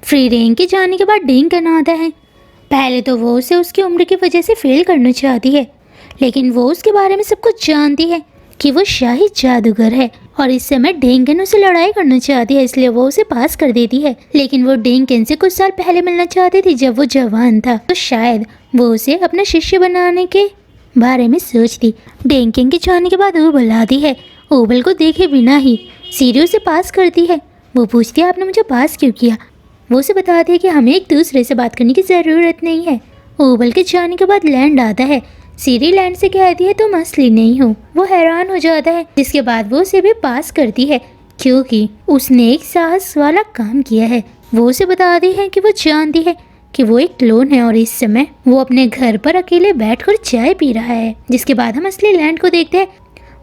Free range के जाने के बाद डेंगन आता है। पहले तो वो उसे उसकी उम्र की वजह से फेल करना चाहती है, लेकिन वो उसके बारे में सब कुछ जानती है कि वो शाही जादूगर है और इस समय डेंगन उसे लड़ाई करना चाहती है, इसलिए वो उसे पास कर देती है। लेकिन वो डेंगन से कुछ साल पहले मिलना चाहती थी जब वो जवान था, तो शायद वो उसे अपना शिष्य बनाने के बारे में सोचती। डेंगन के जाने के बाद वो बुलाती है। ओबल को देखे बिना ही सीरी उसे पास करती है। वो पूछती है आपने मुझे पास क्यों किया। वो उसे बताती है कि हमें एक दूसरे से बात करने की ज़रूरत नहीं है। ओबल के जाने के बाद लैंड आता है। सीरी लैंड से कहती है तुम असली नहीं हो। वो हैरान हो जाता है, जिसके बाद वो उसे भी पास करती है क्योंकि उसने एक साहस वाला काम किया है। वो उसे बताती है कि वो जानती है कि वो एक क्लोन है और इस समय वो अपने घर पर अकेले बैठकर चाय पी रहा है। जिसके बाद हम असली लैंड को देखते हैं।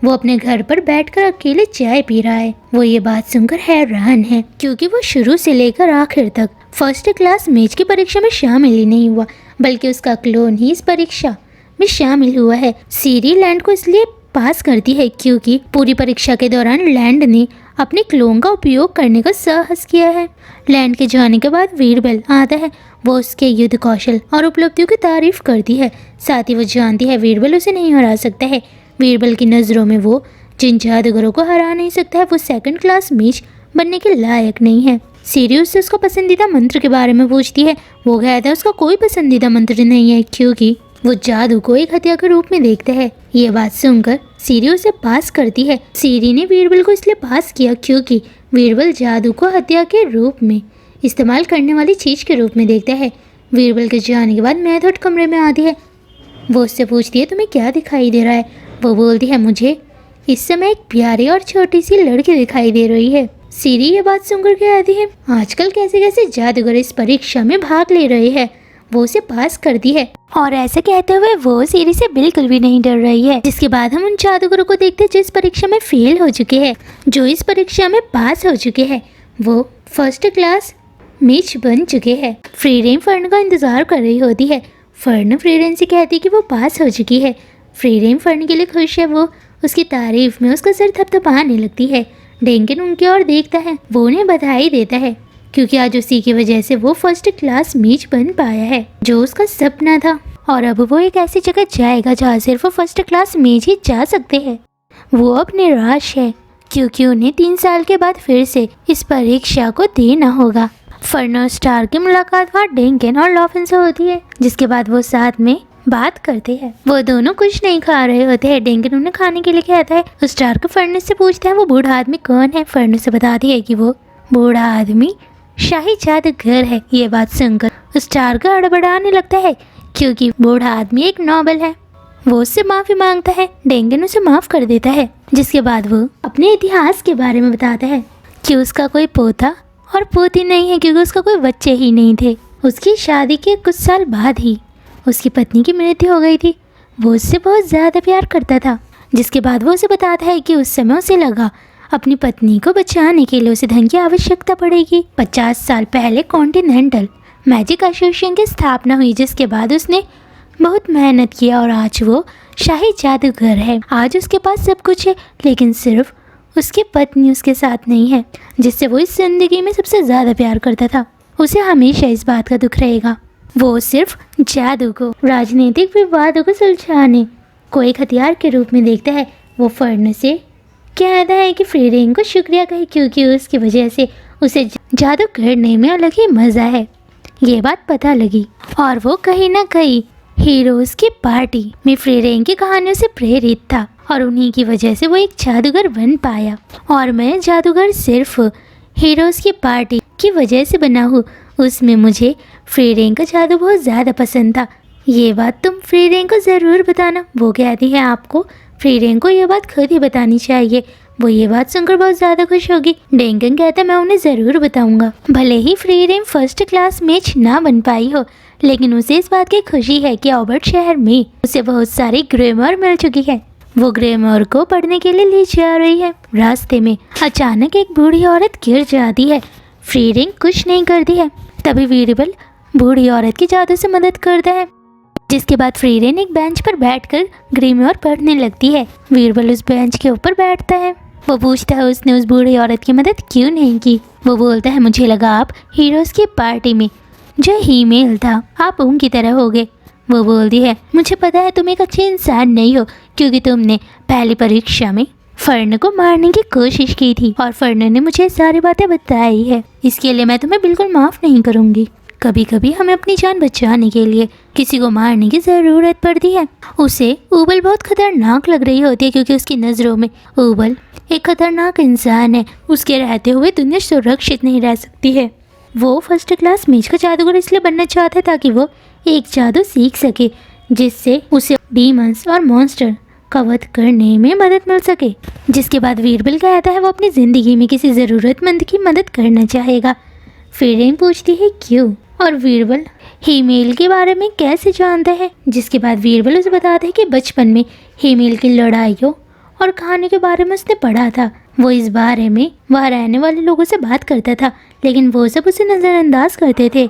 वो अपने घर पर बैठकर अकेले चाय पी रहा है। वो ये बात सुनकर हैरान है क्योंकि वो शुरू से लेकर आखिर तक फर्स्ट क्लास मेज की परीक्षा में शामिल ही नहीं हुआ, बल्कि उसका क्लोन ही इस परीक्षा में शामिल हुआ है। सीरी लैंड को इसलिए पास करती है क्योंकि पूरी परीक्षा के दौरान लैंड ने अपने क्लोन का उपयोग करने का साहस किया है। लैंड के जाने के बाद वीरबल आता है। वो उसके युद्ध कौशल और उपलब्धियों की तारीफ करती है। साथ ही वो जानती है वीरबल उसे नहीं हरा सकता है। वीरबल की नज़रों में वो जिन जादूगरों को हरा नहीं सकता है वो सेकंड क्लास मेज बनने के लायक नहीं है। सीरी उससे उसका पसंदीदा मंत्र के बारे में पूछती है। वो कहता है उसका कोई पसंदीदा मंत्र नहीं है क्योंकि वो जादू को एक हत्या के रूप में देखते हैं। ये बात सुनकर सीरी उसे पास करती है। सीरी ने वीरबल को इसलिए पास किया क्योंकि वीरबल जादू को हत्या के रूप में इस्तेमाल करने वाली चीज के रूप में देखता है। वीरबल के जाने के बाद मेथड कमरे में आती है। वो उससे पूछती है तुम्हें क्या दिखाई दे रहा है। वो बोलती है मुझे इस समय एक प्यारी और छोटी सी लड़की दिखाई दे रही है। सीरी ये बात सुनकर कहती है आजकल कैसे कैसे जादूगर इस परीक्षा में भाग ले रहे हैं। वो उसे पास करती है और ऐसे कहते हुए वो सीरी से बिल्कुल भी नहीं डर रही है। जिसके बाद हम उन जादूगरों को देखते हैं जो इस परीक्षा में फेल हो चुके हैं। जो इस परीक्षा में पास हो चुके हैं वो फर्स्ट क्लास मेज बन चुके हैं। फ्री रेंज फर्न का इंतजार कर रही होती है। फर्न फ्री रेंज से कहती कि वो पास हो चुकी है। फ्री रेंज फर्न के लिए खुश है। वो उसकी तारीफ में उसका सर थपथपाने लगती है। डेंगन उनकी ओर देखता है। वो उन्हें बधाई देता है क्योंकि आज उसी की वजह से वो फर्स्ट क्लास मेज बन पाया है जो उसका सपना था। और अब वो एक ऐसी जगह जाएगा जहाँ सिर्फ वो फर्स्ट क्लास मेज ही जा सकते हैं। वो अब निराश है क्योंकि उन्हें 3 साल के बाद फिर से इस परीक्षा को देना होगा। फर्न और स्टार की मुलाकात वहाँ डेंगन और लॉफिन से होती है, जिसके बाद वो साथ में बात करते हैं। वो दोनों कुछ नहीं खा रहे होते हैं। डेंगन उन्हें खाने के लिए कहता है। स्टार को फर्नेस से पूछता है वो बूढ़ा आदमी कौन है। फर्नेस से बताती है कि वो बूढ़ा आदमी शाही जादूगर है। ये बात सुनकर स्टार का हड़बड़ाने लगता है क्योंकि बूढ़ा आदमी एक नॉबल है। वो उससे माफी मांगता है। डेंगन उसे माफ कर देता है। जिसके बाद वो अपने इतिहास के बारे में बताता है कि उसका कोई पोता और पोती नहीं है क्योंकि उसका कोई बच्चे ही नहीं थे। उसकी शादी के कुछ साल बाद ही उसकी पत्नी की मृत्यु हो गई थी। वो उससे बहुत ज़्यादा प्यार करता था। जिसके बाद वो उसे बताता है कि उस समय उसे लगा अपनी पत्नी को बचाने के लिए उसे धन की आवश्यकता पड़ेगी। 50 साल पहले कॉन्टिनेंटल मैजिक एसोसिएशन की स्थापना हुई, जिसके बाद उसने बहुत मेहनत किया और आज वो शाही जादूगर है। आज उसके पास सब कुछ है, लेकिन सिर्फ उसकी पत्नी उसके साथ नहीं है जिससे वो इस जिंदगी में सबसे ज़्यादा प्यार करता था। उसे हमेशा इस बात का दुख रहेगा। वो सिर्फ जादू को, राजनीतिक विवादों को सुलझाने को एक हथियार के रूप में देखता है। वो फर्न से कहता है कि फ्री रेंज को शुक्रिया कहे क्योंकि उसकी वजह से उसे जादू करने में अलग ही मज़ा है। ये बात पता लगी और वो कहीं ना कहीं हीरोज़ की पार्टी में फ्री रेंज की कहानियों से प्रेरित था और उन्हीं की वजह से वो एक जादूगर बन पाया। और मैं जादूगर सिर्फ हीरोज़ की पार्टी की वजह से बना हूँ। उसमें मुझे फ्री रेंज का जादू बहुत ज़्यादा पसंद था। ये बात तुम फ्री रेंज को ज़रूर बताना। वो कहती है आपको फ्री रेंज को ये बात खुद ही बतानी चाहिए। वो ये बात सुनकर बहुत ज़्यादा खुश होगी। डेंगन कहता है मैं उन्हें ज़रूर बताऊंगा। भले ही फ्री रेंज फर्स्ट क्लास मेज ना बन पाई हो, लेकिन उसे इस बात की खुशी है कि ऑबर्ट शहर में उसे बहुत सारी ग्रेमर मिल चुकी है। वो ग्रेमर को पढ़ने के लिए ले जा रही है। रास्ते में अचानक एक बूढ़ी औरत गिर जाती है। फ्री रेंज कुछ नहीं करती है। तभी वीरबल बूढ़ी औरत की जादू से मदद करता है। जिसके बाद फ्री रेंज एक बेंच पर बैठकर ग्रेमर पढ़ने लगती है। वीरबल उस बेंच के ऊपर बैठता है। वो पूछता है उसने उस बूढ़ी औरत की मदद क्यों नहीं की। वो बोलता है मुझे लगा आप हीरोज़ की पार्टी में जो हीमेल था आप उनकी तरह हो गए। वो बोलती है मुझे पता है तुम एक अच्छे इंसान नहीं हो क्योंकि तुमने पहली परीक्षा में फर्न को मारने की कोशिश की थी और फर्न ने मुझे सारी बातें बताई है। इसके लिए मैं तुम्हें बिल्कुल माफ़ नहीं करूँगी। कभी कभी हमें अपनी जान बचाने के लिए किसी को मारने की ज़रूरत पड़ती है। उसे ऊबल बहुत खतरनाक लग रही होती है क्योंकि उसकी नज़रों में ऊबल एक खतरनाक इंसान है। उसके रहते हुए दुनिया सुरक्षित नहीं रह सकती है। वो फर्स्ट क्लास मेज का जादूगर इसलिए बनना चाहता है ताकि वो एक जादू सीख सके जिससे उसे डीमंस और मॉन्स्टर का वध करने में मदद मिल सके। जिसके बाद वीरबल कहता है वो अपनी ज़िंदगी में किसी ज़रूरतमंद की मदद करना चाहेगा। फिरेन पूछती है क्यों और वीरबल हीमेल के बारे में कैसे जानता है। जिसके बाद वीरबल उसे बताता है कि बचपन में हीमेल की लड़ाइयों और कहानी के बारे में उसने पढ़ा था। वो इस बारे में वहाँ रहने वाले लोगों से बात करता था लेकिन वो सब उसे नज़रअंदाज करते थे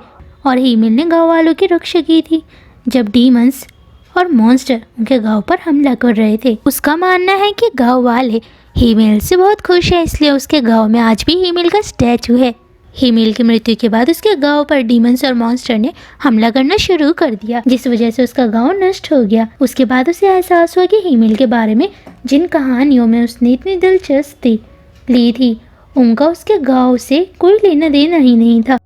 और हीमेल ने गाँव वालों की रक्षा की थी जब डीमंस और मॉन्स्टर उनके गांव पर हमला कर रहे थे। उसका मानना है कि गांव वाले हीमेल से बहुत खुश हैं इसलिए उसके गांव में आज भी हीमेल का स्टैचू है। हीमेल की मृत्यु के बाद उसके गांव पर डीमंस और मॉन्स्टर ने हमला करना शुरू कर दिया जिस वजह से उसका गांव नष्ट हो गया। उसके बाद उसे एहसास हुआ कि हीमेल के बारे में जिन कहानियों में उसने इतनी दिलचस्पी ली थी उनका उसके गाँव से कोई लेना देना ही नहीं था।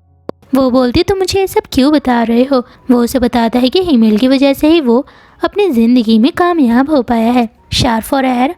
वो बोलती तो मुझे ये सब क्यों बता रहे हो। वो उसे बताता है कि हीमेल की वजह से ही वो अपनी ज़िंदगी में कामयाब हो पाया है। शार्फ और एर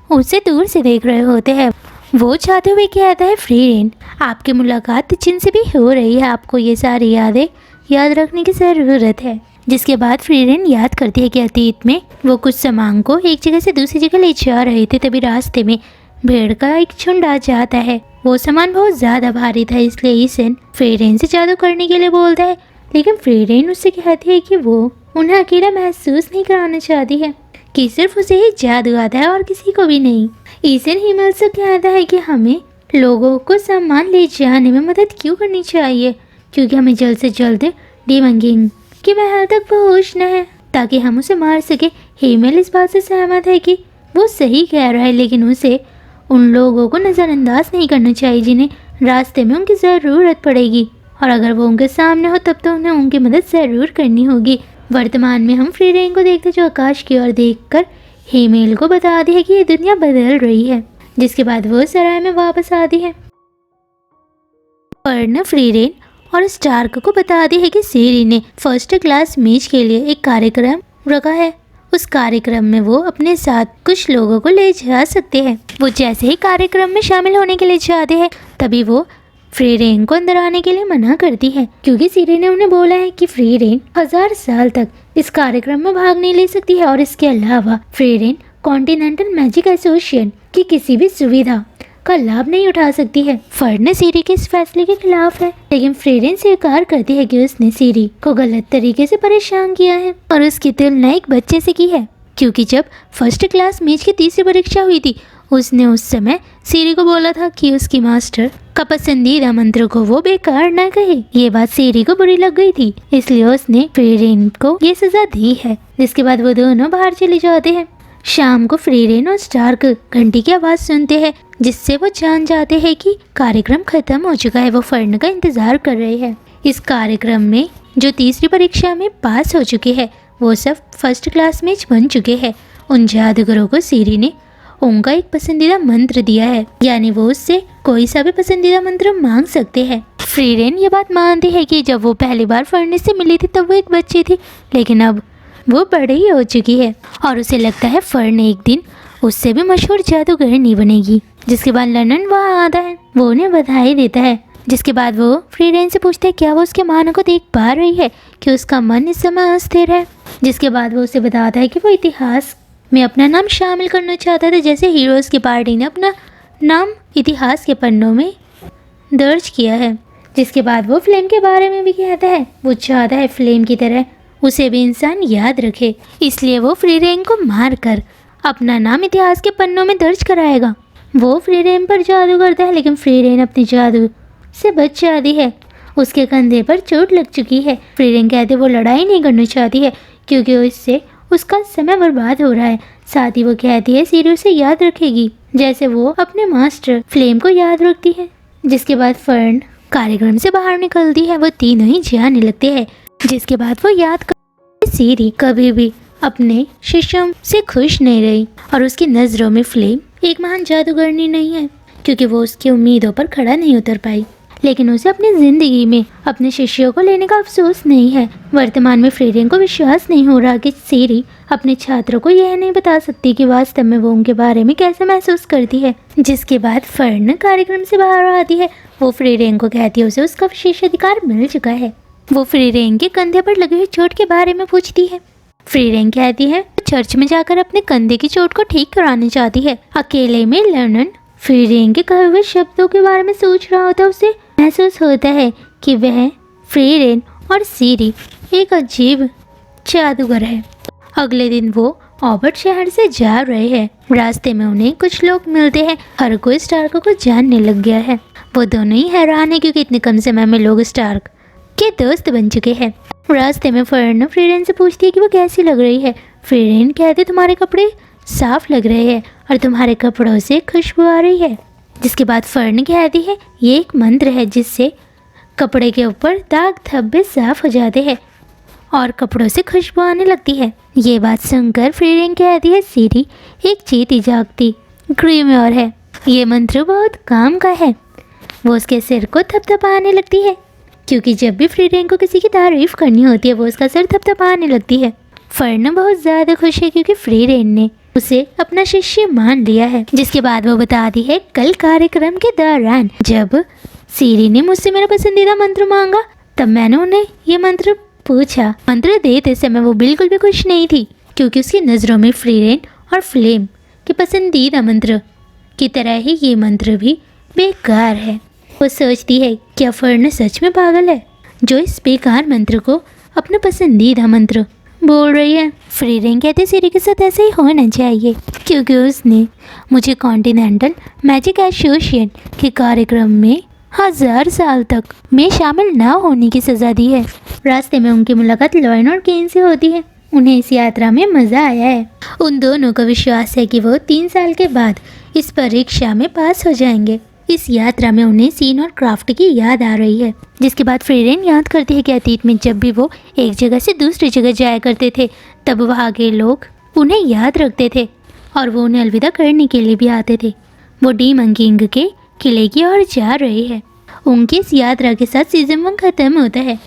उसे दूर से देख रहे होते हैं। वो चाहते हुए कहता है फ्रीरेन आपकी मुलाकात जिनसे भी हो रही है आपको ये सारी यादें याद रखने की ज़रूरत है। जिसके बाद फ्रीरेन याद करती है कि अतीत में वो कुछ सामान को एक जगह से दूसरी जगह ले जा रहे थे तभी रास्ते में भेड़ का एक झुंड आ जाता है। वो सामान बहुत ज़्यादा भारी था इसलिए ईसन फ्रीरेन से जादू करने के लिए बोलता है लेकिन फ्रीरेन उससे कहती है कि वो उन्हें अकेला महसूस नहीं कराना चाहती है कि सिर्फ उसे ही जादू आता है और किसी को भी नहीं। ईसन हीमेल से कहता है कि हमें लोगों को सामान ले जाने में मदद क्यों करनी चाहिए क्योंकि हमें जल्द से जल्द डीमन किंग के महल तक पहुँचना है ताकि हम उसे मार सके। हीमेल इस बात से सहमत है कि वो सही कह रहा है लेकिन उसे उन लोगों को नज़रअंदाज नहीं करना चाहिए जिन्हें रास्ते में उनकी ज़रूरत पड़ेगी और अगर वो उनके सामने हो तब तो उन्हें उनकी मदद ज़रूर करनी होगी। वर्तमान में हम फ्रीरेन को देखते जो आकाश की ओर देखकर हीमेल को बताती है कि ये दुनिया बदल रही है। जिसके बाद वो सराय में वापस आती है और फ्रीरेन और स्टार्क को बताती है कि सीरी ने फर्स्ट क्लास मैच के लिए एक कार्यक्रम रखा है। उस कार्यक्रम में वो अपने साथ कुछ लोगों को ले जा सकते हैं। वो जैसे ही कार्यक्रम में शामिल होने के लिए जाते हैं तभी वो फ्रीरेन को अंदर आने के लिए मना करती है क्योंकि सीरी ने उन्हें बोला है कि फ्रीरेन 1000 साल तक इस कार्यक्रम में भाग नहीं ले सकती है और इसके अलावा फ्रीरेन कॉन्टिनेंटल मैजिक एसोसिएशन की किसी भी सुविधा का लाभ नहीं उठा सकती है। फर्ड ने सीरी के इस फैसले के खिलाफ है लेकिन फ्रीरेन स्वीकार करती है कि उसने सीरी को गलत तरीके से परेशान किया है और उसकी तुलना एक बच्चे से की है क्योंकि जब फर्स्ट क्लास मैच की तीसरी परीक्षा हुई थी उसने उस समय सीरी को बोला था कि उसकी मास्टर का पसंदीदा मंत्र को वो बेकार न कहे। ये बात सीरी को बुरी लग गई थी इसलिए उसने फ्रीरेन को ये सजा दी है। जिसके बाद वो दोनों बाहर चले जाते हैं। शाम को फ्रीरेन और स्टार्क घंटी की आवाज़ सुनते हैं जिससे वो जान जाते हैं कि कार्यक्रम खत्म हो चुका है। वो फर्न का इंतज़ार कर रहे हैं। इस कार्यक्रम में जो तीसरी परीक्षा में पास हो चुके हैं वो सब फर्स्ट क्लास मैच बन चुके हैं। उन जादूगरों को सीरी ने उनका एक पसंदीदा मंत्र दिया है यानी वो उससे कोई सा भी पसंदीदा मंत्र मांग सकते हैं। फ्रीरेन ये बात मानती है कि जब वो पहली बार फर्न से मिली थी तब वो एक बच्ची थी लेकिन अब वो बड़ी ही हो चुकी है और उसे लगता है फर्न एक दिन उससे भी मशहूर जादूगरनी बनेगी। जिसके बाद लंदन वहाँ आता है। वो उन्हें बधाई देता है। जिसके बाद वो फ्रीरेन से पूछते हैं क्या वो उसके मानो को देख पा रही है कि उसका मन इस समय अस्थिर है। जिसके बाद वो उसे बताता है कि वो इतिहास में अपना नाम शामिल करना चाहता था जैसे हीरोज़ की पार्टी ने अपना नाम इतिहास के पन्नों में दर्ज किया है। जिसके बाद वो फ्लेम के बारे में भी कहता है। वो चाहता है फ्लेम की तरह उसे भी इंसान याद रखे इसलिए वो फ्रीरेन को मार कर अपना नाम इतिहास के पन्नों में दर्ज कराएगा। वो फ्रीरेन पर जादू करता है लेकिन फ्रीरेन अपने जादू से बच जाती है। उसके कंधे पर चोट लग चुकी है। फ्रीरेन कहते वो लड़ाई नहीं करना चाहती है क्योंकि इससे उसका समय बर्बाद हो रहा है। साथ ही वो कहती है सीरी उसे याद रखेगी, जैसे वो अपने मास्टर फ्लेम को याद रखती है। जिसके बाद फर्न कार्यक्रम से बाहर निकलती है। वो तीनों ही जाने लगते हैं। जिसके बाद वो याद करती है सीरी कभी भी अपने शिष्यों से खुश नहीं रही और उसकी नजरों में फ्लेम एक महान जादूगरनी नहीं है, क्योंकि वो उसकी उम्मीदों पर खड़ा नहीं उतर पाई। लेकिन उसे अपनी जिंदगी में अपने शिष्यों को लेने का अफसोस नहीं है। वर्तमान में फ्रीरेन को विश्वास नहीं हो रहा कि सीरी अपने छात्रों को यह नहीं बता सकती कि वास्तव में वो उनके बारे में कैसे महसूस करती है। जिसके बाद फर्न कार्यक्रम से बाहर आती है। वो फ्रीरेन को कहती है उसे उसका विशेषाधिकार मिल चुका है। वो फ्रीरेन के कंधे पर लगी हुई चोट के बारे में पूछती है। फ्रीरेन कहती है चर्च में जाकर अपने कंधे की चोट को ठीक कराना चाहती है। अकेले में लर्नन फ्रीरेन के कहे हुए शब्दों के बारे में सोच रहा होता। उसे महसूस होता है कि वह फ्रीरेन और सीरी एक अजीब जादूगर है। अगले दिन वो ऑबर्ट शहर से जा रहे हैं। रास्ते में उन्हें कुछ लोग मिलते हैं। हर कोई स्टार्क को जानने लग गया है। वो दोनों ही हैरान है क्योंकि इतने कम समय में लोग स्टार्क के दोस्त बन चुके हैं। रास्ते में फर्न फ्रीरेन से पूछती है कि वो कैसी लग रही है। फ्रीरेन कहते तुम्हारे कपड़े साफ लग रहे हैं और तुम्हारे कपड़ों से खुशबू आ रही है। जिसके बाद फर्न कहती है ये एक मंत्र है जिससे कपड़े के ऊपर दाग धब्बे साफ हो जाते हैं और कपड़ों से खुशबू आने लगती है। ये बात सुनकर फ्रीरेन कहती है सीरी एक चीती जागती ग्रीम्योर है। ये मंत्र बहुत काम का है। वो उसके सिर को थपथपाने लगती है, क्योंकि जब भी फ्रीरेन को किसी की तारीफ करनी होती है वो उसका सिर थपथपाने लगती है। फर्न बहुत ज़्यादा खुश है क्योंकि फ्रीरेन ने उसे अपना शिष्य मान लिया है। जिसके बाद वो बताती है कल कार्यक्रम के दौरान जब सीरी ने मुझसे मेरा पसंदीदा मंत्र मांगा तब मैंने उन्हें ये मंत्र पूछा। मंत्र देते समय वो बिल्कुल भी खुश नहीं थी, क्योंकि उसकी नज़रों में फ्रीरेन और फ्लेम के पसंदीदा मंत्र की तरह ही ये मंत्र भी बेकार है। वो सोचती है क्या फर्न सच में पागल है जो इस बेकार मंत्र को अपना पसंदीदा मंत्र बोल रही है। फ्रीरेन कहते सीरी के साथ ऐसे ही होना चाहिए, क्योंकि उसने मुझे कॉन्टिनेंटल मैजिक एसोसिएशन के कार्यक्रम में 1000 साल तक में शामिल ना होने की सज़ा दी है। रास्ते में उनकी मुलाकात लॉयन और केन से होती है। उन्हें इस यात्रा में मज़ा आया है। उन दोनों का विश्वास है कि वो 3 साल के बाद इस परीक्षा में पास हो जाएंगे। इस यात्रा में उन्हें सीन और क्राफ्ट की याद आ रही है। जिसके बाद फ्रीरेन याद करती है कि अतीत में जब भी वो एक जगह से दूसरी जगह जाया करते थे तब वहाँ के लोग उन्हें याद रखते थे और वो उन्हें अलविदा करने के लिए भी आते थे। वो डीमन किंग के किले की ओर जा रहे हैं। उनकी इस यात्रा के साथ सीजन 1 खत्म होता है।